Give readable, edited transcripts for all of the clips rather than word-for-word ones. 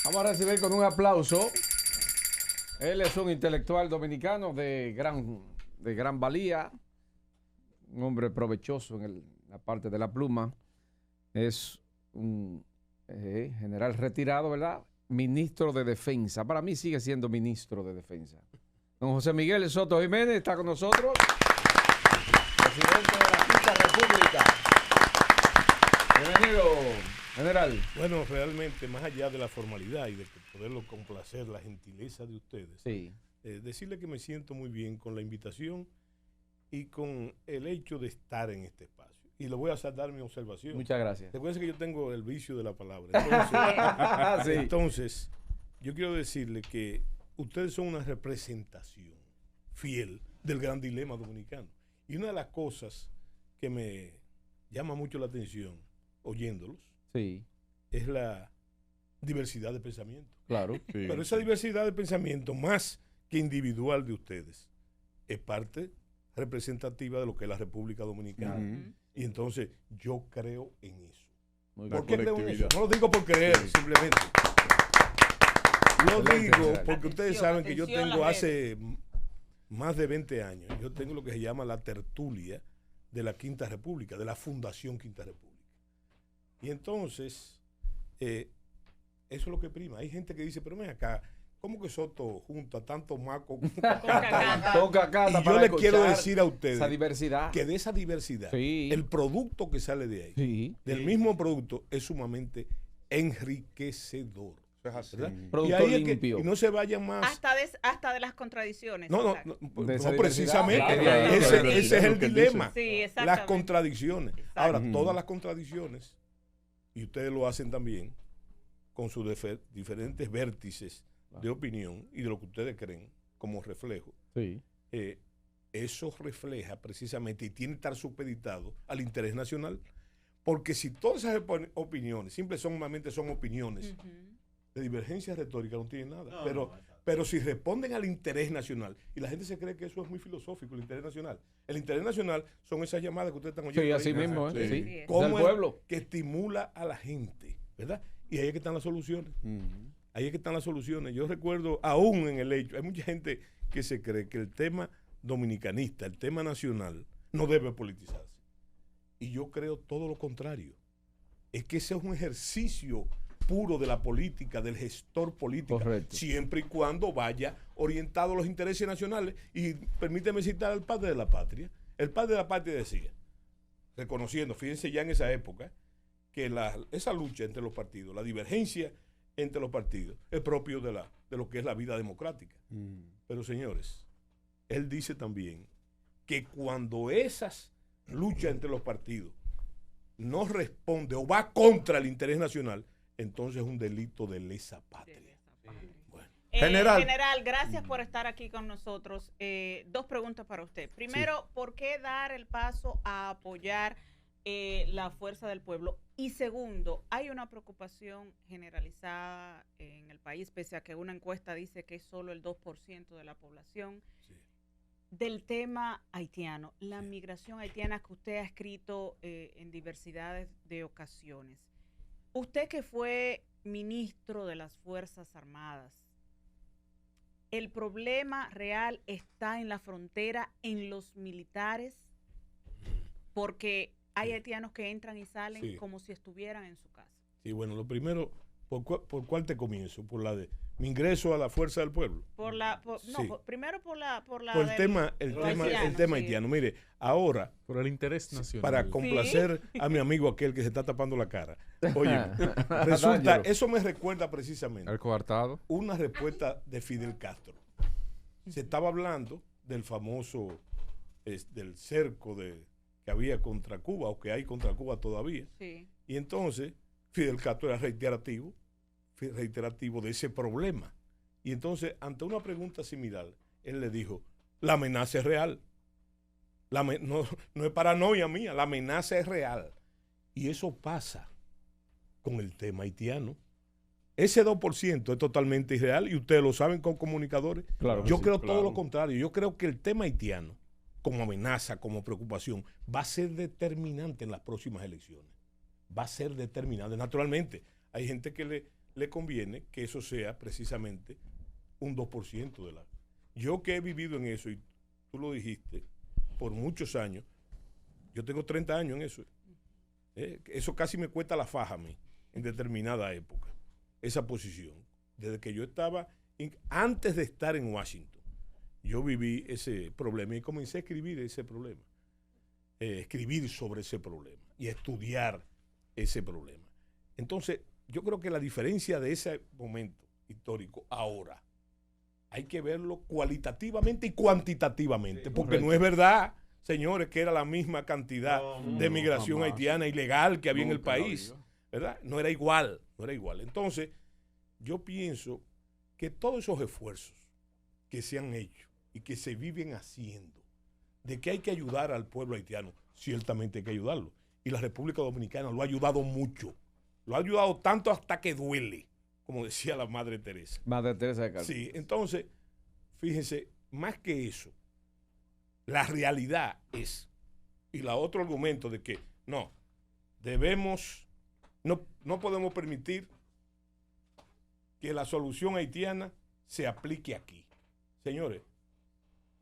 Vamos a recibir con un aplauso. Él es un intelectual dominicano de gran valía, un hombre provechoso en la parte de la pluma. Es un general retirado, ¿verdad? Ministro de Defensa. Para mí sigue siendo ministro de Defensa. Don José Miguel Soto Jiménez está con nosotros, presidente de la Quinta República. Bienvenido, general. Bueno, realmente, más allá de la formalidad y de poderlo complacer la gentileza de ustedes, Sí. Decirle que me siento muy bien con la invitación y con el hecho de estar en este espacio. Y le voy a dar mi observación. Muchas gracias. Recuerden que yo tengo el vicio de la palabra. Sí. Entonces, yo quiero decirle que ustedes son una representación fiel del gran dilema dominicano. Y una de las cosas que me llama mucho la atención, oyéndolos, Sí, es la diversidad de pensamiento. claro. Sí. Pero esa diversidad de pensamiento, más que individual de ustedes, es parte representativa de lo que es la República Dominicana. Ujú. Y entonces yo creo en eso. Muy ¿Por bien. qué creo en eso? No lo digo por creer, simplemente. Lo Excelente, digo general. porque ustedes Atención, saben que yo atención, tengo la hace más de 20 años, yo tengo lo que se llama la tertulia de la Quinta República, de la Fundación Quinta República. Y entonces, eso es lo que prima. Hay gente que dice, pero ven acá, ¿cómo que Soto junta tanto maco con cacata? Toca acá Y yo para le quiero escuchar decir a ustedes esa diversidad. que de esa diversidad, Sí. el producto que sale de ahí, Sí. del mismo producto, es sumamente enriquecedor. Es así. ¿Verdad? Producto Y ahí es que limpio. y no se vayan más. Hasta de las contradicciones. No, Exacto. De esa no diversidad. precisamente. Claro, ese, claro, ese es el lo que él dilema. Sí, Las exactamente. contradicciones. Exacto. Ahora, Ujú. todas las contradicciones, y ustedes lo hacen también, con sus diferentes vértices de opinión y de lo que ustedes creen como reflejo, Sí. eso refleja precisamente y tiene que estar supeditado al interés nacional. Porque si todas esas opiniones simplemente son opiniones, Ujú. de divergencia retórica no tiene nada. Pero si responden al interés nacional, y la gente se cree que eso es muy filosófico, el interés nacional. El interés nacional son esas llamadas que ustedes están oyendo. Sí, así ahí, mismo, Sí. ¿eh? Sí. Sí. ¿Cómo Del es pueblo. que estimula a la gente, ¿verdad? Y ahí es que están las soluciones. Ahí es que están las soluciones. Yo recuerdo, aún en el hecho, hay mucha gente que se cree que el tema dominicanista, el tema nacional, no debe politizarse. Y yo creo todo lo contrario. Es que ese es un ejercicio puro de la política, del gestor político, Correcto. siempre y cuando vaya orientado a los intereses nacionales. Y permíteme citar al padre de la patria. El padre de la patria decía, reconociendo, fíjense ya en esa época, que esa lucha entre los partidos, la divergencia entre los partidos, es propio de lo que es la vida democrática. Pero señores, él dice también que cuando esas luchas entre los partidos no responde o va contra el interés nacional, entonces es un delito de lesa patria. Bueno, General. General, gracias por estar aquí con nosotros. Dos preguntas para usted. Primero, ¿por qué dar el paso a apoyar la fuerza del pueblo? Y segundo, hay una preocupación generalizada en el país, pese a que una encuesta dice que es solo el 2% de la población, sí. del tema haitiano, la migración haitiana que usted ha escrito en diversidades de ocasiones. Usted que fue ministro de las Fuerzas Armadas, ¿el problema real está en la frontera, en los militares? Porque hay haitianos que entran y salen Sí. como si estuvieran en su casa. Sí, bueno, lo primero, ¿por cuál te comienzo? Por la de mi ingreso a la fuerza del pueblo. Sí. Por Primero por el del- tema haitiano, sí. haitiano. Mire, ahora, Por el interés nacional. para complacer a mi amigo aquel que se está tapando la cara. Oye, resulta, Dáñelo. eso me recuerda precisamente El coartado. una respuesta de Fidel Castro. Se estaba hablando del famoso, del cerco que había contra Cuba, o que hay contra Cuba todavía. Sí. Y entonces Fidel Castro era reiterativo de ese problema. Y entonces, ante una pregunta similar, él le dijo, la amenaza es real. No es paranoia mía, la amenaza es real. Y eso pasa con el tema haitiano. Ese 2% es totalmente irreal y ustedes lo saben con comunicadores. Claro que Yo sí, creo todo claro. lo contrario. Yo creo que el tema haitiano, como amenaza, como preocupación, va a ser determinante en las próximas elecciones. Va a ser determinante. Naturalmente, hay gente que le conviene que eso sea precisamente un 2% de la... Yo que he vivido en eso, y tú lo dijiste, por muchos años, yo tengo 30 años en eso. Eso casi me cuesta la faja a mí, en determinada época, esa posición. Desde que yo estaba, antes de estar en Washington, yo viví ese problema y comencé a escribir ese problema. Escribir sobre ese problema y estudiar ese problema. Entonces, yo creo que la diferencia de ese momento histórico ahora, hay que verlo cualitativamente y cuantitativamente, porque no es verdad, señores, que era la misma cantidad de migración haitiana ilegal que había en el país, ¿verdad? No era igual. Entonces, yo pienso que todos esos esfuerzos que se han hecho y que se viven haciendo, de que hay que ayudar al pueblo haitiano, ciertamente hay que ayudarlo. Y la República Dominicana lo ha ayudado mucho. Lo ha ayudado tanto hasta que duele, como decía la Madre Teresa. Madre Teresa de Calcuta. Sí, entonces, fíjense, más que eso, la realidad es, y la otro argumento de que no podemos permitir que la solución haitiana se aplique aquí. Señores,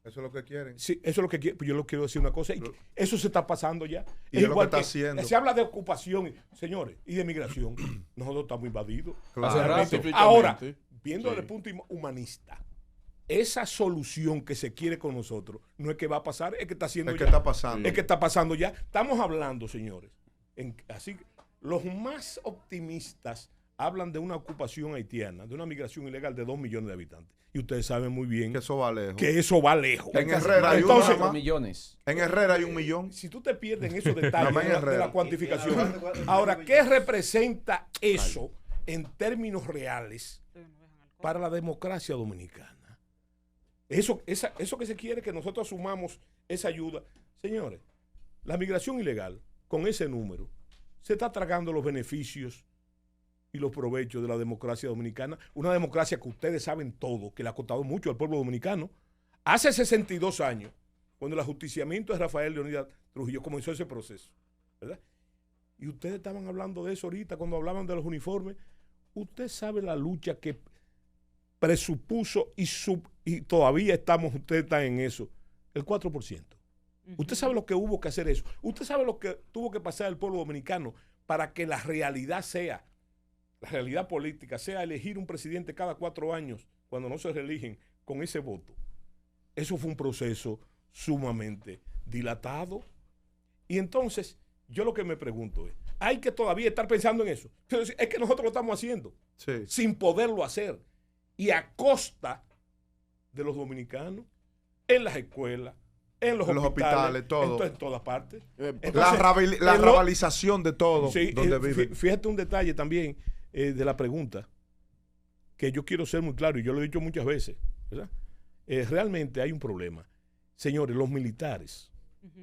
eso es lo que quieren. Sí, eso es lo que quieren. Yo les quiero decir una cosa. Eso se está pasando ya. Y es lo que está haciendo. Se habla de ocupación, señores, y de migración. Nosotros estamos invadidos. Claro. Ahora, viendo desde el punto humanista, esa solución que se quiere con nosotros no es que va a pasar, es que está haciendo ya. Está pasando. Es que está pasando ya. Estamos hablando, señores. Así, los más optimistas hablan de una ocupación haitiana, de una migración ilegal de 2 millones de habitantes. Y ustedes saben muy bien que eso va lejos. En Herrera hay entonces, millones. En Herrera hay 1 millón. Si tú te pierdes en esos detalles de la cuantificación, ahora, ¿qué representa eso en términos reales para la democracia dominicana? Eso que se quiere que nosotros asumamos esa ayuda. Señores, la migración ilegal, con ese número, se está tragando los beneficios y los provechos de la democracia dominicana, una democracia que ustedes saben todo, que le ha costado mucho al pueblo dominicano. Hace 62 años, cuando el ajusticiamiento de Rafael Leónidas Trujillo comenzó ese proceso, ¿verdad? Y ustedes estaban hablando de eso ahorita, cuando hablaban de los uniformes. Usted sabe la lucha que presupuso y todavía ustedes están en eso, el 4%. Usted sabe lo que hubo que hacer eso. Usted sabe lo que tuvo que pasar el pueblo dominicano para que la realidad política sea elegir un presidente cada 4 años cuando no se reeligen con ese voto. Eso fue un proceso sumamente dilatado. Y entonces, yo lo que me pregunto es, ¿hay que todavía estar pensando en eso? Es que nosotros lo estamos haciendo, sin poderlo hacer. Y a costa de los dominicanos, en las escuelas, en los hospitales, todo. En todas partes. Entonces, la rabalización de todo, sí, donde vive. Fíjate un detalle también de la pregunta, que yo quiero ser muy claro, y yo lo he dicho muchas veces, ¿verdad? Realmente hay un problema. Señores, los militares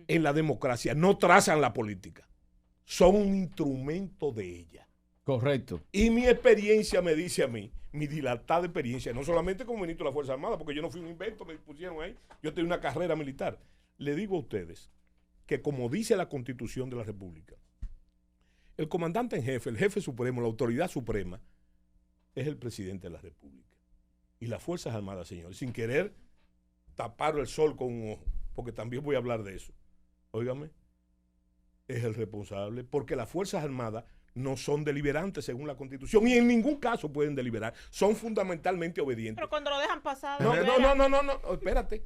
en la democracia no trazan la política, son un instrumento de ella. Correcto. Y mi experiencia me dice a mí, mi dilatada experiencia, no solamente como ministro de la Fuerza Armada, porque yo no fui un invento, me pusieron ahí, yo tengo una carrera militar. Le digo a ustedes que, como dice la Constitución de la República, el comandante en jefe, el jefe supremo, la autoridad suprema, es el presidente de la República. Y las Fuerzas Armadas, señores, sin querer tapar el sol con un ojo, porque también voy a hablar de eso, óigame, es el responsable, porque las Fuerzas Armadas no son deliberantes según la Constitución y en ningún caso pueden deliberar, son fundamentalmente obedientes. Pero cuando lo dejan pasar... No, espérate.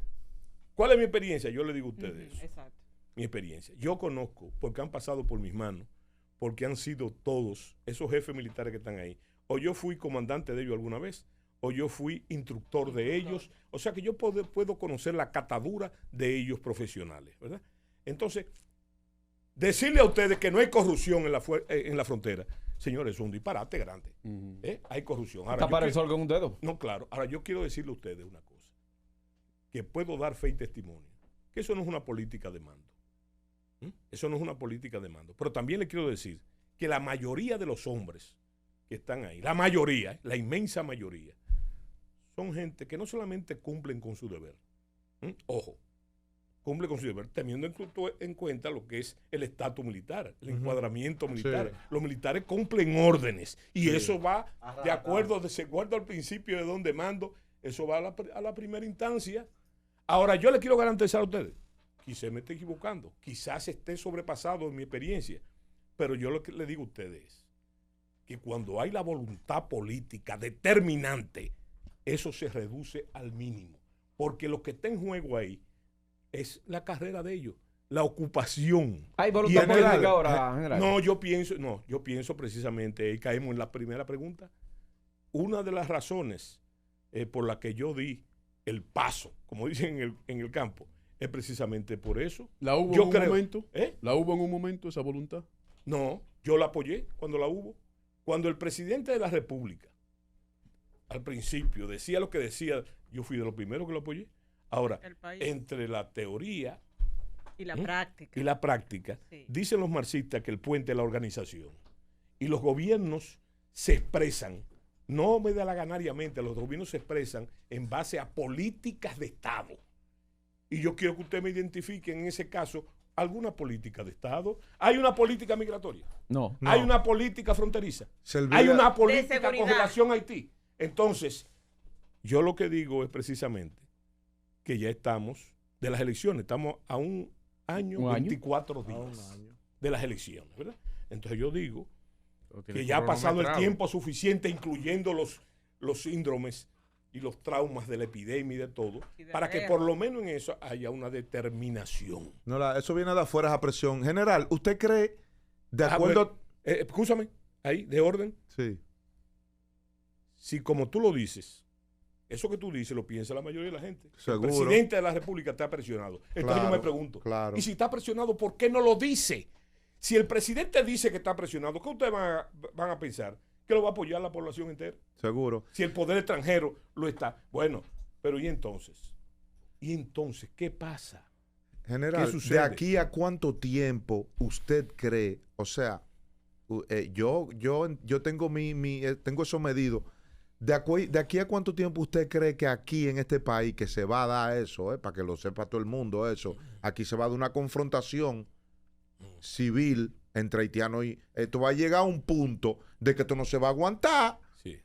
¿Cuál es mi experiencia? Yo le digo a ustedes eso. Exacto. Mi experiencia. Yo conozco, porque han pasado por mis manos, porque han sido todos esos jefes militares que están ahí. O yo fui comandante de ellos alguna vez, o yo fui instructor de ellos. O sea que yo puedo conocer la catadura de ellos profesionales, ¿verdad? Entonces, decirle a ustedes que no hay corrupción en la frontera, señores, es un disparate grande. Hay corrupción. Ahora, ¿Tapar el sol con un dedo? No, claro. Ahora, yo quiero decirle a ustedes una cosa, que puedo dar fe y testimonio, que eso no es una política de mando. Eso no es una política de mando. Pero también le quiero decir que la mayoría de los hombres que están ahí, la mayoría, la inmensa mayoría, son gente que no solamente cumplen con su deber. Ojo, cumple con su deber, teniendo en cuenta lo que es el estatus militar, el encuadramiento militar. Sí. Los militares cumplen órdenes y eso va de acuerdo al principio de donde mando, eso va a la primera instancia. Ahora, yo le quiero garantizar a ustedes, quizás me esté equivocando, quizás esté sobrepasado en mi experiencia, pero yo lo que le digo a ustedes es que cuando hay la voluntad política determinante, eso se reduce al mínimo, porque lo que está en juego ahí es la carrera de ellos, la ocupación. ¿Hay voluntad política ahora, general? No, yo pienso precisamente, y caemos en la primera pregunta, una de las razones por la que yo di el paso, como dicen en el campo, es precisamente por eso. ¿La hubo Yo en un creo- momento? ¿Eh? ¿La hubo en un momento esa voluntad? No, yo la apoyé cuando la hubo. Cuando el presidente de la República, al principio, decía lo que decía, yo fui de los primeros que lo apoyé. Ahora, El país. entre la teoría Y la práctica. y la práctica, Sí. dicen los marxistas que el puente es la organización. Y los gobiernos se expresan, no medalaganariamente, los gobiernos se expresan en base a políticas de Estado. Y yo quiero que usted me identifique en ese caso alguna política de Estado. ¿Hay una política migratoria? No. No. ¿Hay una política fronteriza? Se olvida- ¿Hay una política con seguridad. relación a Haití? Entonces, yo lo que digo es precisamente que ya estamos de las elecciones, estamos a un año, ¿Un año? 24 A días un año. de las elecciones, ¿verdad? Entonces yo digo Lo tiene que ya ha pasado el cronometrado. tiempo suficiente, incluyendo los síndromes y los traumas de la epidemia y de todo, Y de para la que guerra. por lo menos en eso haya una determinación. No, eso viene de afuera, esa presión. General, ¿usted cree, de Ah, acuerdo? bueno, escúchame, ahí, de orden, Sí. si como tú lo dices, eso que tú dices lo piensa la mayoría de la gente. Seguro. El presidente de la República está presionado. Entonces yo Claro, me pregunto, claro. y si está presionado, ¿por qué no lo dice? Si el presidente dice que está presionado, ¿qué ustedes van a pensar? ¿Que lo va a apoyar la población entera? Seguro. Si el poder extranjero lo está. Bueno, pero ¿y entonces? ¿Y entonces qué pasa? General, ¿Qué sucede? ¿de aquí a cuánto tiempo usted cree? O sea, yo tengo tengo eso medido. ¿De aquí a cuánto tiempo usted cree que aquí en este país que se va a dar eso, para que lo sepa todo el mundo eso, aquí se va a dar una confrontación civil entre haitianos y esto va a llegar a un punto de que esto no se va a aguantar? Sí.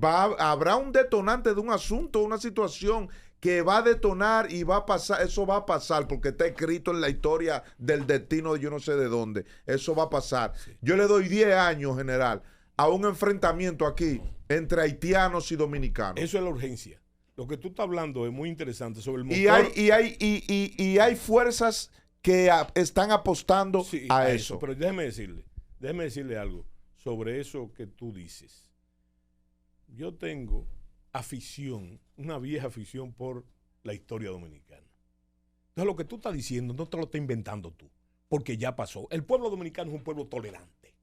Habrá un detonante de un asunto, una situación que va a detonar y va a pasar, eso va a pasar porque está escrito en la historia del destino de yo no sé de dónde, eso va a pasar. Yo le doy 10 años, general, a un enfrentamiento aquí entre haitianos y dominicanos. Eso es la urgencia. Lo que tú estás hablando es muy interesante sobre el motor. Y hay fuerzas que están apostando Sí, a eso. Pero déjeme decirle algo sobre eso que tú dices. Yo tengo afición, una vieja afición por la historia dominicana. Entonces lo que tú estás diciendo no te lo estás inventando tú, porque ya pasó. El pueblo dominicano es un pueblo tolerante.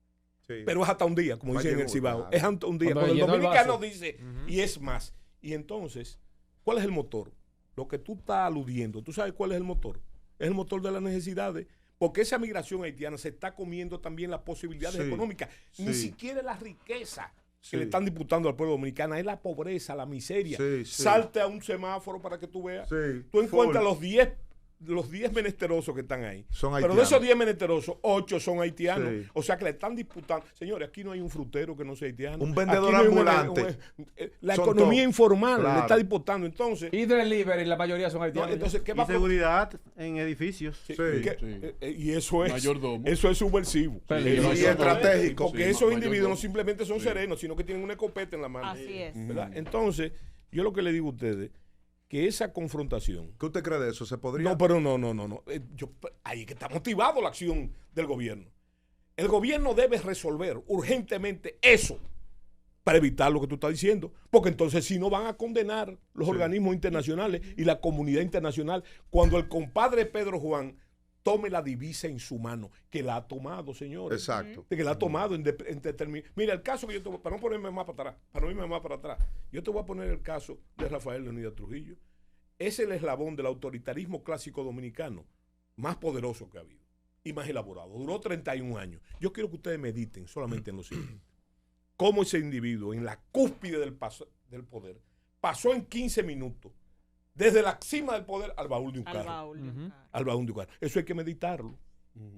Sí. Pero es hasta un día, como Va dicen en el llegó, Cibao. claro. Es hasta un día. Cuando Cuando el llenó el dominicano vaso. dice, y es más. Y entonces, ¿cuál es el motor? Lo que tú estás aludiendo, ¿tú sabes cuál es el motor? Es el motor de las necesidades. Porque esa migración haitiana se está comiendo también las posibilidades Sí, económicas. Ni sí. siquiera la riqueza Sí. que le están disputando al pueblo dominicano es la pobreza, la miseria. Sí, sí. Salte a un semáforo para que tú veas. Sí, Tú encuentras full. los 10 menesterosos que están ahí. Son Pero de haitianos. esos 10 menesterosos, 8 son haitianos. Sí. O sea que le están disputando. Señores, aquí no hay un frutero que no sea haitiano. Un vendedor Aquí no hay ambulante. la Son economía todos. informal le Claro. está disputando. Entonces, Y delivery, la mayoría son no, haitianos. entonces ¿qué Y va a seguridad en edificios. Sí, Sí. que- Sí. y eso es Mayordomo. subversivo. Peligroso. Y estratégico. Porque Sí, esos mayordomo. individuos no simplemente son Sí. serenos, sino que tienen una escopeta en la mano. Así es. ¿Verdad? Entonces, yo lo que le digo a ustedes, que esa confrontación. ¿Qué usted cree de eso? ¿Se podría? No, pero no. Ahí es que está motivado la acción del gobierno. El gobierno debe resolver urgentemente eso para evitar lo que tú estás diciendo. Porque entonces si no van a condenar los organismos internacionales y la comunidad internacional cuando el compadre Pedro Juan tome la divisa en su mano, que la ha tomado, señores. Exacto. Que la ha tomado en Mira, el caso que yo te voy, para no ponerme más para atrás, para no irme más para atrás, yo te voy a poner el caso de Rafael Leónidas Trujillo. Es el eslabón del autoritarismo clásico dominicano más poderoso que ha habido y más elaborado. Duró 31 años. Yo quiero que ustedes mediten solamente en lo siguiente. Cómo ese individuo en la cúspide del poder pasó en 15 minutos desde la cima del poder al baúl de un Al carro. baúl de un carro. Al baúl de un carro. Eso hay que meditarlo.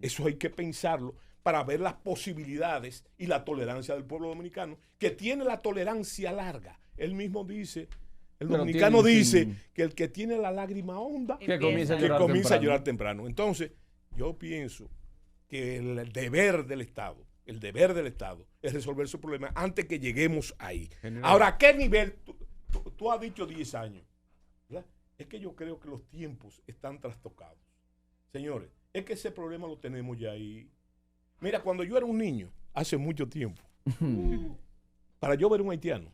Eso hay que pensarlo para ver las posibilidades y la tolerancia del pueblo dominicano, que tiene la tolerancia larga. Él mismo dice, el Pero dominicano tiene- dice tiene- que el que tiene la lágrima honda, Que comienza a que llorar comienza a temprano. llorar temprano. Entonces, yo pienso que el deber del Estado es resolver su problema antes que lleguemos ahí. General. Ahora, ¿a qué nivel? Tú has dicho 10 años, ¿verdad? Es que yo creo que los tiempos están trastocados. Señores, es que ese problema lo tenemos ya ahí. Mira, cuando yo era un niño, hace mucho tiempo, para yo ver un haitiano,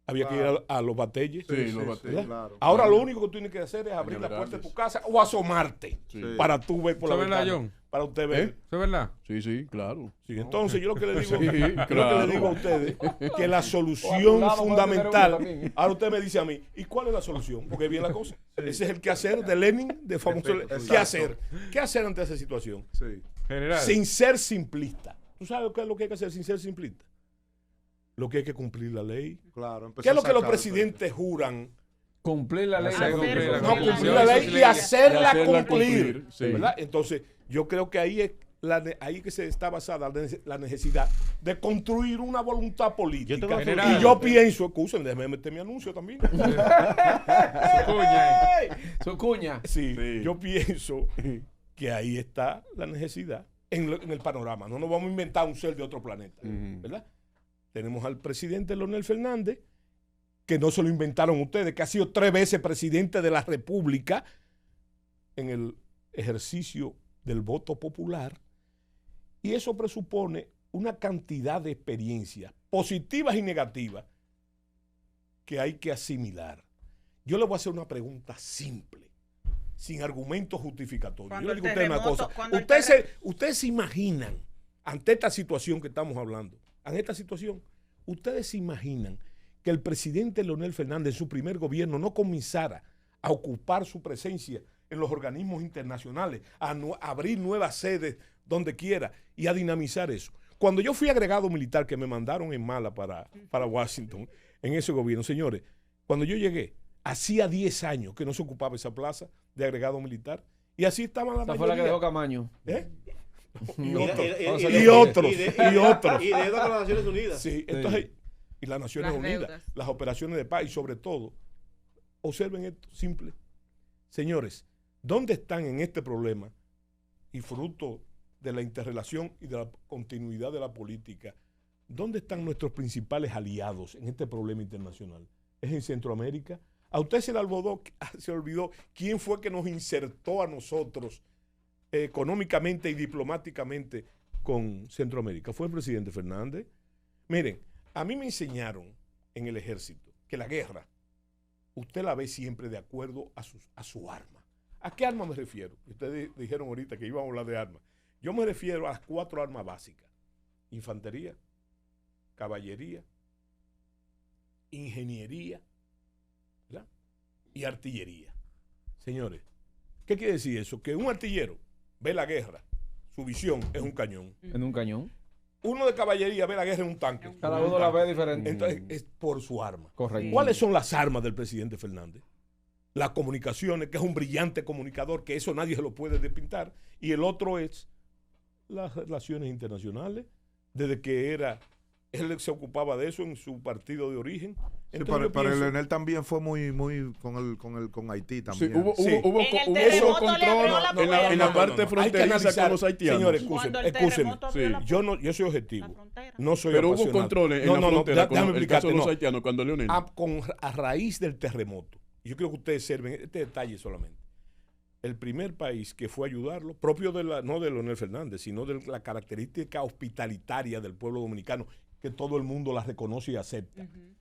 había que ir a los batalles. Sí, los batalles. ¿verdad? claro. Ahora Claro. lo único que tú tienes que hacer es abrir la puerta de tu Grandes. casa o asomarte Sí. para tú ver por la ¿Eso es verdad, ventana. John? Para usted ver. ¿Eso es verdad? Sí, sí, claro. Sí, entonces yo lo que le digo, Sí, yo lo que claro. le digo a ustedes que la O a tu solución lado, fundamental, puede tener uno también. ahora usted me dice a mí, ¿y cuál es la solución? Porque es bien la cosa. Ese es el quehacer de Lenin, de famoso Exacto. ¿qué hacer? ¿Qué hacer ante esa situación? Sí. General. Sin ser simplista. ¿Tú sabes qué es lo que hay que hacer sin ser simplista? Lo que hay que cumplir la ley. Claro. ¿Qué es lo que los empezar a sacar presidentes juran? Cumplir la ley. Hacer cumplir la cumplir No, la cumplir ley. la ley y hacerla Y hacerla cumplir. cumplir, sí. ¿Verdad? Entonces, yo creo que ahí es ahí que se está basada la necesidad de construir una voluntad política. Yo te voy a General. Y yo pienso, excusen, déjeme meter mi anuncio también. Su cuña. Su cuña. Sí, Sí. yo pienso que ahí está la necesidad en el panorama. No nos vamos a inventar un ser de otro planeta, ¿verdad? Tenemos al presidente Leonel Fernández, que no se lo inventaron ustedes, que ha sido 3 veces presidente de la República en el ejercicio del voto popular. Y eso presupone una cantidad de experiencias positivas y negativas que hay que asimilar. Yo le voy a hacer una pregunta simple, sin argumentos justificatorios. Cuando Yo le el digo a ustedes una terremoto- cosa. cuando el Ustedes se imaginan, ante esta situación que estamos hablando, ante esta situación, ustedes se imaginan que el presidente Leonel Fernández en su primer gobierno no comenzara a ocupar su presencia en los organismos internacionales, a abrir nuevas sedes donde quiera y a dinamizar eso. Cuando yo fui agregado militar, que me mandaron en mala para Washington, en ese gobierno, señores, cuando yo llegué, hacía 10 años que no se ocupaba esa plaza de agregado militar, y así estaban la Esta fue la que dejó mayoría. Camaño. ¿Eh? Y Y otros. de- Y otros. y de- Y otros. Y de eso con las Naciones Unidas. Sí, entonces, y las Naciones Las Unidas, deudas. las operaciones de paz y sobre todo, observen esto, simple. Señores, ¿dónde están en este problema y fruto de la interrelación y de la continuidad de la política? ¿Dónde están nuestros principales aliados en este problema internacional? ¿Es en Centroamérica? ¿A usted se le olvidó quién fue que nos insertó a nosotros económicamente y diplomáticamente con Centroamérica? Fue el presidente Fernández. Miren, a mí me enseñaron en el ejército que la guerra, usted la ve siempre de acuerdo a su arma. ¿A qué arma me refiero? Ustedes dijeron ahorita que íbamos a hablar de armas. Yo me refiero a las 4 armas básicas. Infantería, caballería, ingeniería, ¿verdad? Y artillería. Señores, ¿qué quiere decir eso? Que un artillero ve la guerra, su visión es un cañón. En un cañón. Uno de caballería ve la guerra en un tanque. Cada uno la ve diferente. Entonces, es por su arma. Correcto. ¿Cuáles son las armas del presidente Fernández? Las comunicaciones, que es un brillante comunicador, que eso nadie se lo puede despintar. Y el otro es las relaciones internacionales, desde que él se ocupaba de eso en su partido de origen. Sí, Entonces yo pero pienso- Leonel también fue muy con Haití Sí, también. hubo Sí. En el terremoto le abrió control la en la, en la puerta. parte Hay que fronteriza analizar. con los haitianos. Señores, Cuando el excúsenme. terremoto abrió Sí. la Yo soy la objetivo. frontera. No soy Pero hubo apasionado. controles en la frontera déjame con el caso de los no. haitianos cuando Leonel. A raíz del terremoto, yo quiero que ustedes observen este detalle solamente. El primer país que fue a ayudarlo, propio no de Leonel Fernández, sino de la característica hospitalitaria del pueblo dominicano, que todo el mundo la reconoce y acepta. Ujú.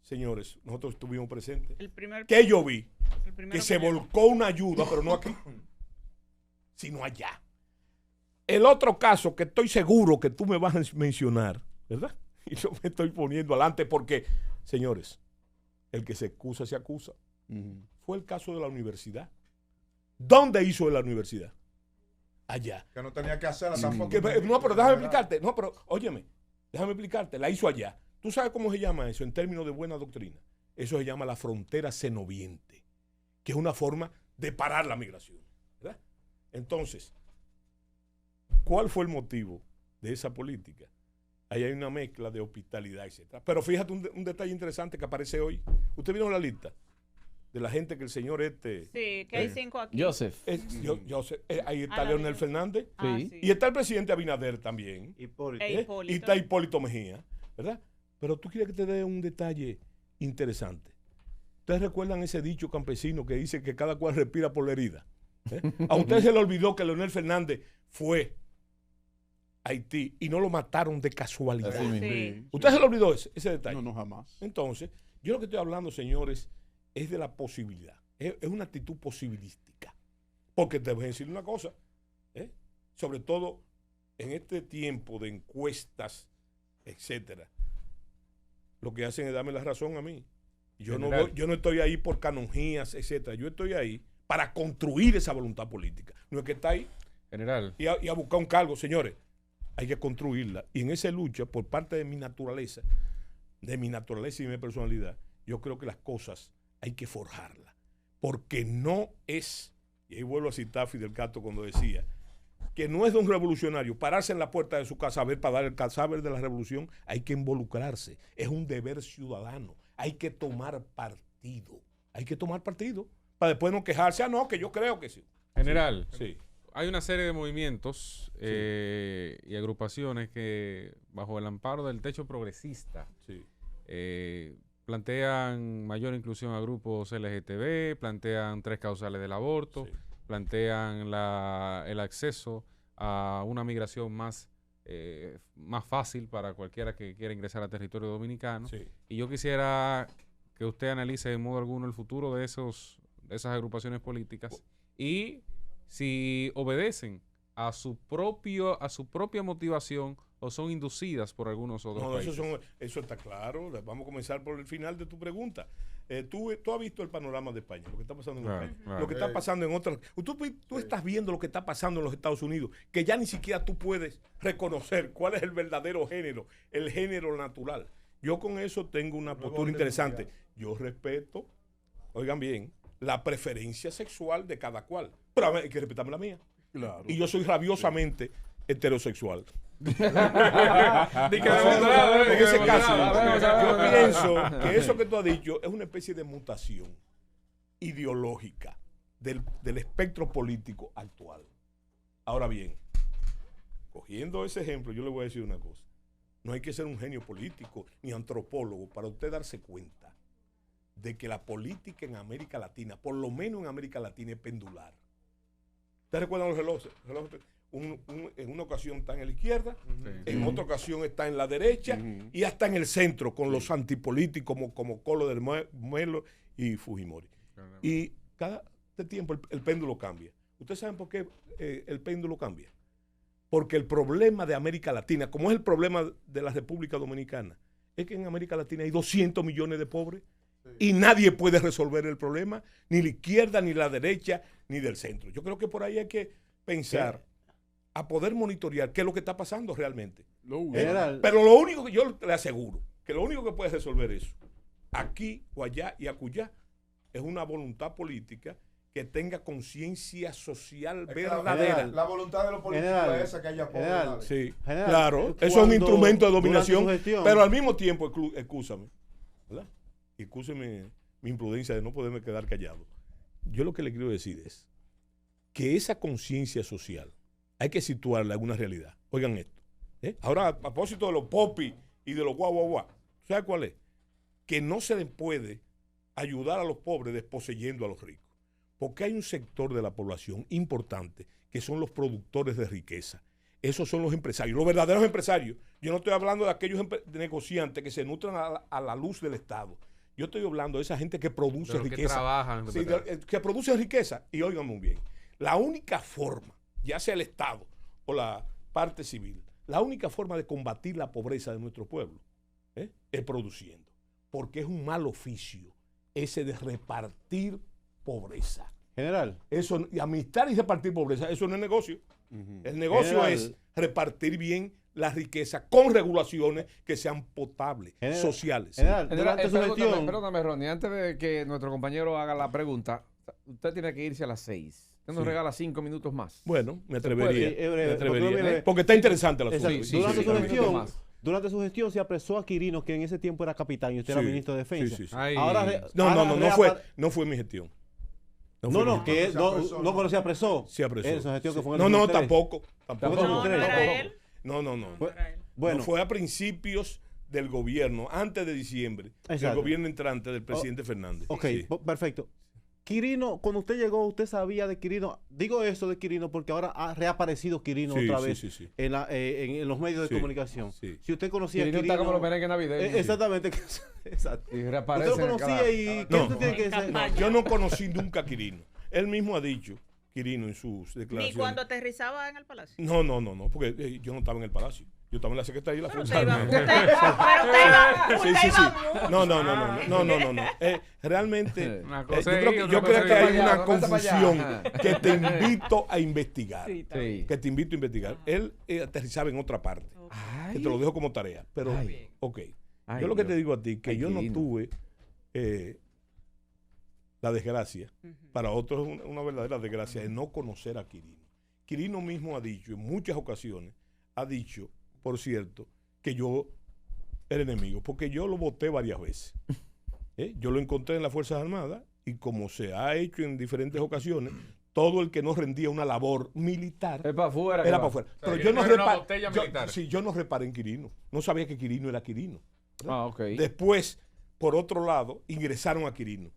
Señores, nosotros estuvimos presentes. El primer ¿Qué yo vi? el primero Que se llegó. volcó una ayuda, pero no aquí, sino allá. El otro caso que estoy seguro que tú me vas a mencionar, ¿verdad? Y yo me estoy poniendo adelante porque, señores, el que se excusa se acusa. Fue el caso de la universidad. ¿Dónde hizo la universidad? Allá. Que no tenía que hacerla tampoco. No, pero déjame explicarte. No, pero óyeme, déjame explicarte. La hizo allá. ¿Tú sabes cómo se llama eso en términos de buena doctrina? Eso se llama la frontera cenobiente. que es una forma de parar la migración, ¿verdad? Entonces, ¿cuál fue el motivo de esa política? Ahí hay una mezcla de hospitalidad, etc. Pero fíjate un detalle interesante que aparece hoy. ¿Usted vio la lista de la gente que el señor Sí, que hay 5 aquí. Joseph. ahí está Leonel Fernández Sí. y está el presidente Abinader también. Hipólito. Y está Hipólito Mejía, ¿verdad? Pero tú quieres que te dé un detalle interesante. ¿Ustedes recuerdan ese dicho campesino que dice que cada cual respira por la herida? A usted se le olvidó que Leonel Fernández fue a Haití y no lo mataron de casualidad. Así mismo. Sí. ¿Usted se le olvidó ese detalle? No, no, jamás. Entonces, yo lo que estoy hablando, señores, es de la posibilidad. Es una actitud posibilística. Porque te voy a decir una cosa, sobre todo en este tiempo de encuestas, etcétera, lo que hacen es darme la razón a mí. Yo no estoy ahí por canonjías, etcétera. Yo estoy ahí para construir esa voluntad política. No es que está ahí General. y a buscar un cargo, señores. Hay que construirla. Y en esa lucha, por parte de mi naturaleza y mi personalidad, yo creo que las cosas hay que forjarlas. Porque no es, y ahí vuelvo a citar a Fidel Castro cuando decía, que no es de un revolucionario pararse en la puerta de su casa a ver para dar el cadáver de la revolución. Hay que involucrarse. Es un deber ciudadano. Hay que tomar partido. Hay que tomar partido para después no quejarse. No, que yo creo que sí. General, Sí. hay una serie de movimientos y agrupaciones que, bajo el amparo del techo progresista, Sí. plantean mayor inclusión a grupos LGTB, plantean 3 causales del aborto, Sí. plantean el acceso a una migración más fácil para cualquiera que quiera ingresar al territorio dominicano. Sí. Y yo quisiera que usted analice de modo alguno el futuro de esas agrupaciones políticas y si obedecen a su propia motivación o son inducidas por algunos otros No, países. eso está claro. Vamos a comenzar por el final de tu pregunta. Tú has visto el panorama de España, lo que está pasando en Claro, España, claro. lo que está pasando en otras. Tú estás viendo lo que está pasando en los Estados Unidos, que ya ni siquiera tú puedes reconocer cuál es el verdadero género, el género natural. Yo con eso tengo una postura interesante. Yo respeto, oigan bien, la preferencia sexual de cada cual, pero a ver, hay que respetarme la mía. Claro. Y yo soy rabiosamente heterosexual. Di que En ese caso, yo pienso que eso que tú has dicho es una especie de mutación ideológica del espectro político actual. Ahora bien, cogiendo ese ejemplo, yo le voy a decir una cosa. No hay que ser un genio político ni antropólogo para usted darse cuenta de que la política en América Latina, por lo menos en América Latina, es pendular. ¿Ustedes recuerdan los relojes? En una ocasión está en la izquierda, en otra ocasión está en la derecha y hasta en el centro con los antipolíticos como Colo del Melo y Fujimori. Y cada tiempo el péndulo cambia. ¿Ustedes saben por qué el péndulo cambia? Porque el problema de América Latina, como es el problema de la República Dominicana, es que en América Latina hay 200 millones de pobres y nadie puede resolver el problema, ni la izquierda, ni la derecha, ni del centro. Yo creo que por ahí hay que pensar a poder monitorear qué es lo que está pasando realmente. General. Pero lo único que yo le aseguro, que lo único que puede resolver eso, aquí o allá y acullá, es una voluntad política que tenga conciencia social verdadera. La voluntad de los políticos General, es esa que haya pobre. general. dale. Sí, General, claro, eso es un cuando instrumento de durante dominación, su gestión- pero al mismo tiempo, excúsame, ¿verdad? Excúseme mi imprudencia de no poderme quedar callado. Yo lo que le quiero decir es que esa conciencia social hay que situarla en una realidad. Oigan esto. Ahora, a propósito de los popis y de los guau, ¿sabes cuál es? Que no se les puede ayudar a los pobres desposeyendo a los ricos. Porque hay un sector de la población importante que son los productores de riqueza. Esos son los empresarios, los verdaderos empresarios. Yo no estoy hablando de aquellos negociantes que se nutren a la luz del Estado. Yo estoy hablando de esa gente que produce De los que riqueza. trabajan. Sí, que produce riqueza. Y oigan muy bien, la única forma, ya sea el Estado o la parte civil, la única forma de combatir la pobreza de nuestro pueblo es produciendo. Porque es un mal oficio ese de repartir pobreza. General. Eso, y administrar y repartir pobreza, eso no es negocio. El negocio General. es repartir bien la riqueza con regulaciones que sean potables, General. sociales. ¿sí? General, durante su Perdóname, gestión. perdóname, Ronnie, antes de que nuestro compañero haga la pregunta, Usted tiene que irse a las 6. Usted nos Sí. regala 5 minutos más. Bueno, me puede, atrevería. breve, Me atrevería. breve. Porque está interesante la Exacto. asunto. Durante su también. gestión, Más. durante su gestión se apresó a Quirino, que en ese tiempo era capitán y usted era Sí, ministro de Defensa. sí, sí, sí. Ay, Ahora No fue mi gestión. No, fue mi no, que Se no, apresó, no, pero se apresó. Se apresó. Esa gestión que Sí. fue en No, el no, 2003. tampoco. No, Tampoco. no era él. No. No era él. Bueno, No, fue a principios del gobierno, antes de diciembre, del Exacto. gobierno entrante del presidente Fernández. ok, Sí. perfecto. Quirino, cuando usted llegó, usted sabía de Quirino. Digo eso de Quirino porque ahora ha reaparecido Quirino Sí, otra sí, vez sí, sí. En los medios de Sí, comunicación. sí. Si usted conocía a Quirino Quirino. está como los merengues navideños. Exactamente. Exacto. Y Usted reaparece lo en conocía cada- y ¿qué No. usted tiene que En decir? campaña. Yo no conocí nunca a Quirino. Él mismo ha dicho, Quirino, en sus Ni declaraciones. cuando aterrizaba en el palacio. No, porque yo no estaba en el palacio. Yo estaba en la Secretaría de la Pero Fuerza usted iba, Armada. usted Sí, iba sí, sí. mucho. No. Realmente, Una yo cosa creo es que, otra yo cosa creo es que hay allá, una no vete para allá. confusión Ajá. que te invito a investigar. Sí, está Sí. bien. Que te invito a investigar. Él aterrizaba en otra parte. Ay. Que te lo dejo como tarea. Pero, Ay. ok. Ay, Yo lo que Dios. te digo a ti, que Ay, yo no Quirino. tuve la desgracia, Ujú. para otros es una verdadera desgracia, de no conocer a Quirino. Quirino mismo ha dicho, en muchas ocasiones, ha dicho, por cierto, que yo era enemigo, porque yo lo voté varias veces. Yo lo encontré en las Fuerzas Armadas y como se ha hecho en diferentes ocasiones, todo el que no rendía una labor militar Es para afuera. que era va. para afuera. sea, Pero que yo no era una reparé. botella militar. Yo no reparé en Quirino. No sabía que Quirino era Quirino. Ah, ok. Después, por otro lado, ingresaron a Quirino.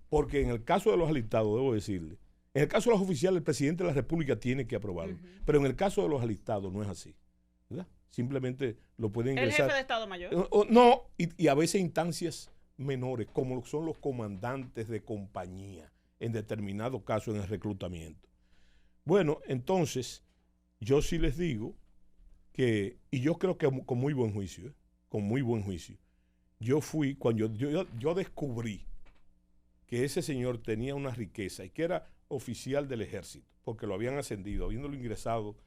Porque en el caso de los alistados, debo decirle, en el caso de los oficiales, el presidente de la República tiene que aprobarlo. Pero en el caso de los alistados no es así. ¿Verdad? Simplemente lo pueden El ingresar. jefe de Estado Mayor. No, y a veces instancias menores, como son los comandantes de compañía, en determinados casos en el reclutamiento. Bueno, entonces, yo sí les digo que, y yo creo que con muy buen juicio, con muy buen juicio, yo fui, cuando yo descubrí que ese señor tenía una riqueza y que era oficial del ejército, porque lo habían ascendido, habiéndolo ingresado,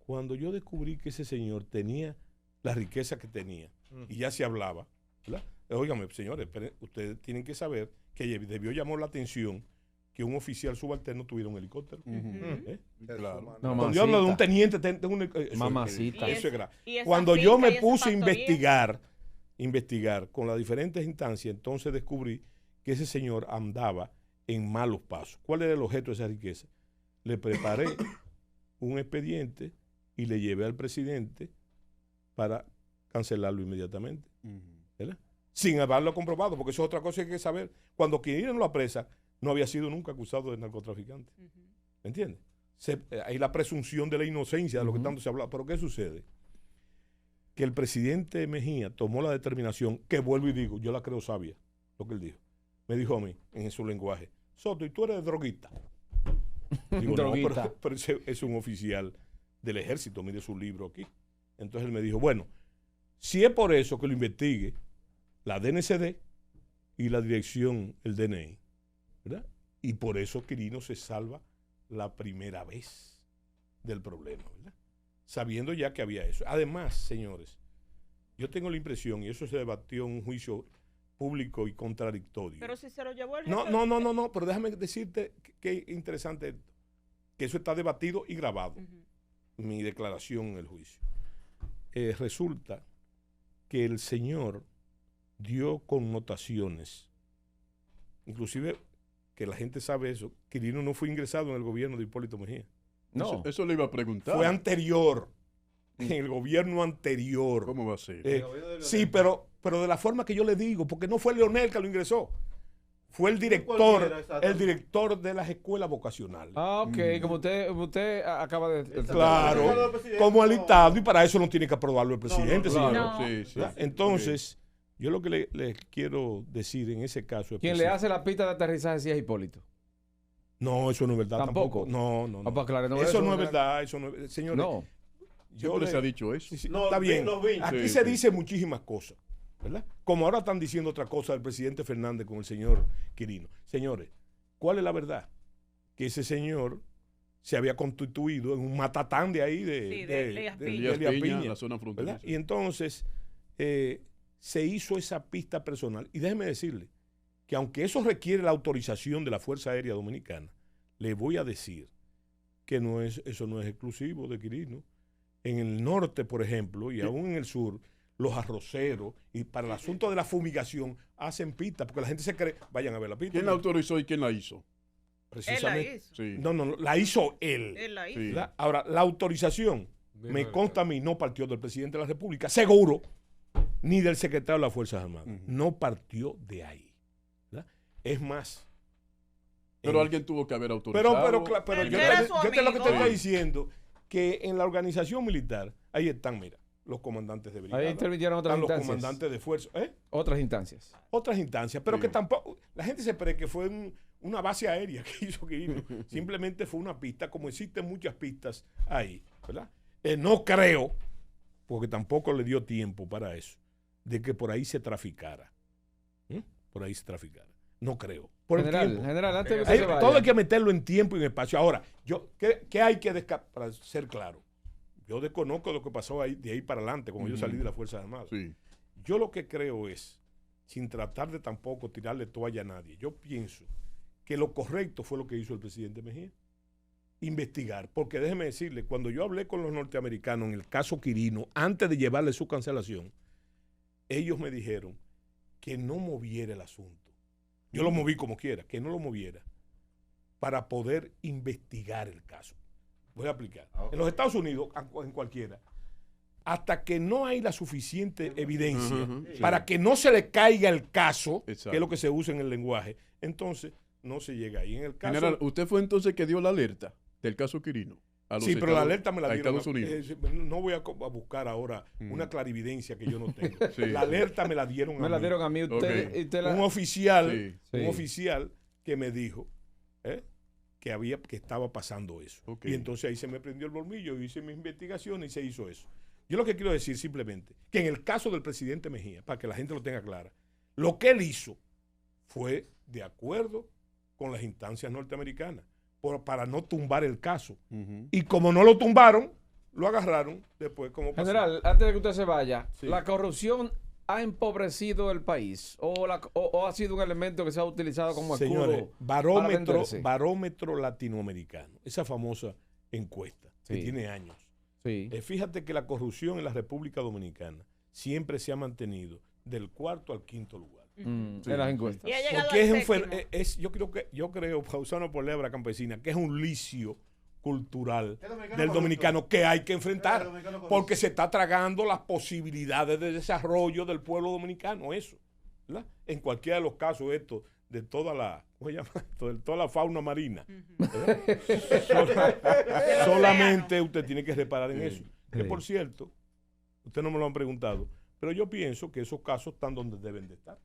cuando yo descubrí que ese señor tenía la riqueza que tenía, y ya se hablaba, ¿verdad? Óigame, señores, ustedes tienen que saber que debió llamar la atención que un oficial subalterno tuviera un helicóptero. ¿Eh? Claro. Cuando yo hablo de un teniente, Mamacita. eso es grave. Y esa Cuando yo finca me y esa puse a factoría. investigar con las diferentes instancias, entonces descubrí que ese señor andaba en malos pasos. ¿Cuál era el objeto de esa riqueza? Le preparé un expediente y le llevé al presidente para cancelarlo inmediatamente, ¿verdad? Sin haberlo comprobado, porque eso es otra cosa que hay que saber. Cuando Quirino lo apresa, no había sido nunca acusado de narcotraficante. Ujú. ¿Me entiendes? Hay la presunción de la inocencia de lo que tanto se habla. Pero ¿qué sucede? Que el presidente Mejía tomó la determinación, que vuelvo y digo, yo la creo sabia, lo que él dijo. Me dijo a mí, en su lenguaje, Soto, ¿y tú eres droguista? Digo, no, Droguista. pero ese es un oficial del ejército, mire su libro aquí. Entonces él me dijo, bueno, si es por eso que lo investigue la DNCD y la dirección, el DNI, ¿verdad? Y por eso Quirino se salva la primera vez del problema, ¿verdad? Sabiendo ya que había eso. Además, señores, yo tengo la impresión, y eso se debatió en un juicio público y contradictorio. Pero si se lo llevó el No, jefe. no, pero déjame decirte que interesante esto, que eso está debatido y grabado, Ujú. mi declaración en el juicio. Resulta que el señor dio connotaciones, inclusive que la gente sabe eso, Quirino no fue ingresado en el gobierno de Hipólito Mejía. No. Eso le iba a preguntar. Fue anterior, en el gobierno anterior. ¿Cómo va a ser? Sí, pero de la forma que yo le digo, porque no fue Leonel que lo ingresó, fue el Cualquiera, director, exacto. el director de las escuelas vocacionales. Ah, ok. Como usted acaba de... Claro, como alistado, y para eso no tiene que aprobarlo el presidente, claro. señor. No. Sí, sí. ¿Verdad? Entonces, yo lo que le quiero decir en ese caso es Quien le hace la pista de aterrizaje sí es Hipólito. No, eso no es verdad ¿Tampoco? tampoco. No. Ah, pues, claro, no, eso no es no- verdad, eso no es, señores. No. yo Siempre le- se ha dicho eso. Sí, sí, No, está bien. los vinchos. Aquí Sí, se sí. dice muchísimas cosas, ¿verdad? Como ahora están diciendo otra cosa del presidente Fernández con el señor Quirino. Señores, ¿cuál es la verdad? Que ese señor se había constituido en un matatán de ahí Sí, de Elías Piña. Elías Elías Piña, Piña, la zona ¿verdad? fronteriza. Y entonces se hizo esa pista personal. Y déjeme decirle que aunque eso requiere la autorización de la Fuerza Aérea Dominicana, le voy a decir que eso no es exclusivo de Quirino. En el norte, por ejemplo, y aún en el sur, los arroceros, y para el asunto de la fumigación, hacen pistas, porque la gente se cree, vayan a ver la pista. ¿Quién la autorizó y quién la hizo? Precisamente. Él la hizo. Sí. No, la hizo él. Él la hizo. Sí. ¿Verdad? Ahora, la autorización, Vino me del- consta a mí, no partió del presidente de la República, seguro, ni del secretario de las Fuerzas Armadas. Ujú. No partió de ahí. ¿Verdad? Es más. Pero en- alguien tuvo que haber autorizado. pero Él yo era te, su yo te lo que te amigo. estoy diciendo, que en la organización militar, ahí están, mira, los comandantes de brigada. Ahí intervinieron otras están los instancias. comandantes de fuerza. Otras instancias. Otras instancias, pero Sí. que tampoco, la gente se cree que fue una base aérea que hizo Quirino. Simplemente fue una pista, como existen muchas pistas ahí, ¿verdad? No creo, porque tampoco le dio tiempo para eso, de que por ahí se traficara. Por ahí se traficara. No creo. Por el tiempo. General, antes de que usted Ahí, se vaya. todo hay que meterlo en tiempo y en espacio. Ahora, ¿qué hay que para ser claro? Yo desconozco lo que pasó ahí, de ahí para adelante, cuando yo salí de las Fuerzas Armadas. Sí. Yo lo que creo es, sin tratar de tampoco tirarle toalla a nadie, yo pienso que lo correcto fue lo que hizo el presidente Mejía. Investigar. Porque déjeme decirle, cuando yo hablé con los norteamericanos en el caso Quirino, antes de llevarle su cancelación, ellos me dijeron que no moviera el asunto. Yo lo moví como quiera, que no lo moviera para poder investigar el caso. Voy a aplicar. En los Estados Unidos, en cualquiera, hasta que no hay la suficiente evidencia Ujú, sí. para que no se le caiga el caso, Exacto. que es lo que se usa en el lenguaje, entonces no se llega ahí. En el caso, General, usted fue entonces que dio la alerta del caso Quirino. A los sí, pero la Estados- alerta me la a dieron. Estados Unidos. No voy a buscar ahora una clarividencia que yo no tengo. Sí. La alerta me la dieron Me a la mí. dieron a mí. Usted, Ok. y usted la- Un oficial, Sí. Sí. un oficial que me dijo que estaba pasando eso. Ok. Y entonces ahí se me prendió el bombillo, hice mi investigación y se hizo eso. Yo lo que quiero decir simplemente, que en el caso del presidente Mejía, para que la gente lo tenga clara, lo que él hizo fue de acuerdo con las instancias norteamericanas, para no tumbar el caso. Ujú. Y como no lo tumbaron, lo agarraron después como pasó. General, antes de que usted se vaya, Sí. ¿la corrupción ha empobrecido el país? ¿O ha sido un elemento que se ha utilizado como escudo Señores, para venderse? barómetro latinoamericano, esa famosa encuesta que Sí. tiene años. Sí. Fíjate que la corrupción en la República Dominicana siempre se ha mantenido del cuarto al quinto lugar. En Sí, las sí. encuestas. Y ha llegado Porque al es un séptimo. yo creo, pausano por lebra campesina, que es un licio cultural El dominicano del corrupto. dominicano que hay que El enfrentar, dominicano corrupto. porque se está tragando las posibilidades de desarrollo del pueblo dominicano, eso, ¿verdad? En cualquiera de los casos estos, de toda la, ¿cómo se llama esto? De toda la fauna marina. ¿verdad? Solamente usted tiene que reparar en eso. Que Sí. por cierto, usted no me lo han preguntado, pero yo pienso que esos casos están donde deben de estar.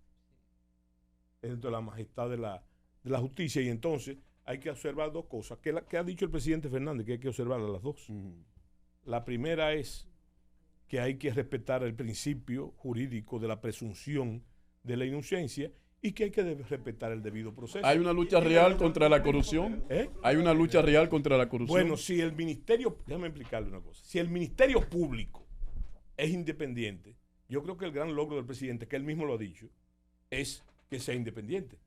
Dentro de la majestad de la justicia. Y entonces hay que observar dos cosas. Que ha dicho el presidente Fernández, que hay que observar las dos. Ujú. La primera es que hay que respetar el principio jurídico de la presunción de la inocencia y que hay que respetar el debido proceso. ¿Hay una lucha real contra la corrupción? ¿Eh? ¿Hay una lucha real contra la corrupción? Bueno, si el ministerio, déjame explicarle una cosa, si el ministerio público es independiente, yo creo que el gran logro del presidente, que él mismo lo ha dicho, es que sea independiente.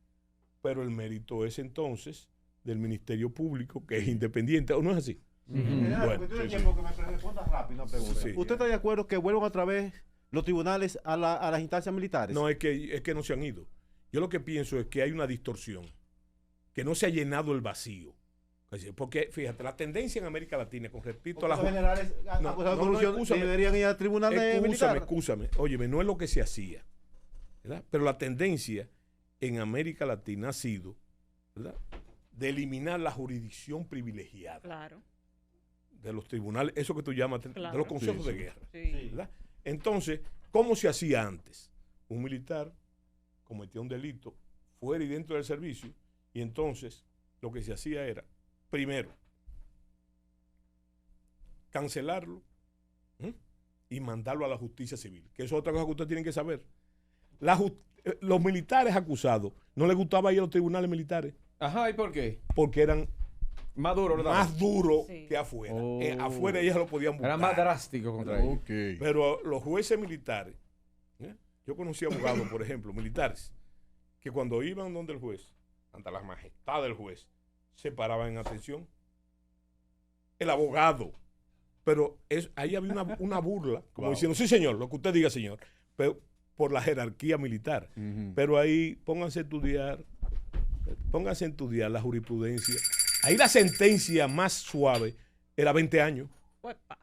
Pero el mérito es entonces del ministerio público, que es independiente, ¿o no es así? General, Bueno, cuestión de sí, tiempo, que me responda rápido una pregunta. Sí. ¿Usted está de acuerdo que vuelvan otra vez los tribunales a las instancias militares? No, es que no se han ido. Yo lo que pienso es que hay una distorsión, que no se ha llenado el vacío. Porque, fíjate, la tendencia en América Latina con respecto a la Los generales No, acusados de no, corrupción escúchame. deberían ir al tribunal militar. Escúchame. Óyeme, no es lo que se hacía, ¿verdad? Pero la tendencia en América Latina ha sido, ¿verdad?, de eliminar la jurisdicción privilegiada Claro. de los tribunales, eso que tú llamas, de Claro. los consejos Sí, de sí. guerra, Sí. ¿verdad? Entonces, ¿cómo se hacía antes? Un militar cometía un delito fuera y dentro del servicio, y entonces lo que se hacía era, primero, cancelarlo, ¿m?, y mandarlo a la justicia civil, que eso es otra cosa que ustedes tienen que saber. Los militares acusados no les gustaba ir a los tribunales militares Ajá, ¿y por qué? porque eran Más duro, ¿verdad? más duros Sí. que afuera. Oh. Afuera ellos lo podían buscar. Era más drástico contra ellos. Ok. Pero los jueces militares, yo conocí abogados, por ejemplo, militares, que cuando iban donde el juez, ante la majestad del juez, se paraban en atención. El abogado. Pero ahí había una burla, como diciendo, sí señor, lo que usted diga señor, pero por la jerarquía militar. Pero ahí pónganse a estudiar la jurisprudencia. Ahí la sentencia más suave era 20 años. Uepa.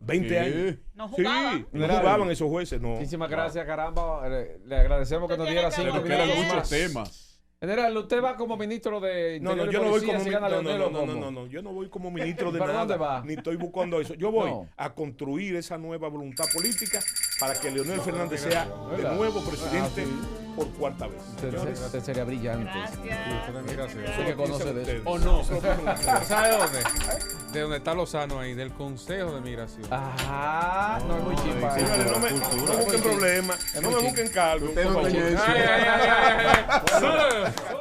20 años. No jugaban. Sí, no jugaban esos jueces, no. Muchísimas gracias, caramba. Le agradecemos que nos diera 5 Pero minutos quedan muchos más. temas. General, usted va como ministro de No, Interior y yo no voy Policía, como si gana Leonel, ¿o cómo? no, yo no voy como ministro de ¿Para nada. dónde va? Ni estoy buscando eso. Yo voy No. a construir esa nueva voluntad política para que Leonel Fernández sea de nuevo presidente por cuarta vez. Usted sería brillante. Gracias. Usted que conoce de eso. ¿O no? ¿Sabe dónde? De donde está Lozano ahí, del Consejo de Migración. No es muy chimba. Señores, no me busquen problemas, no me busquen cargos. Usted no por favor. tiene eso. Ay, ay, ay, ay, ay.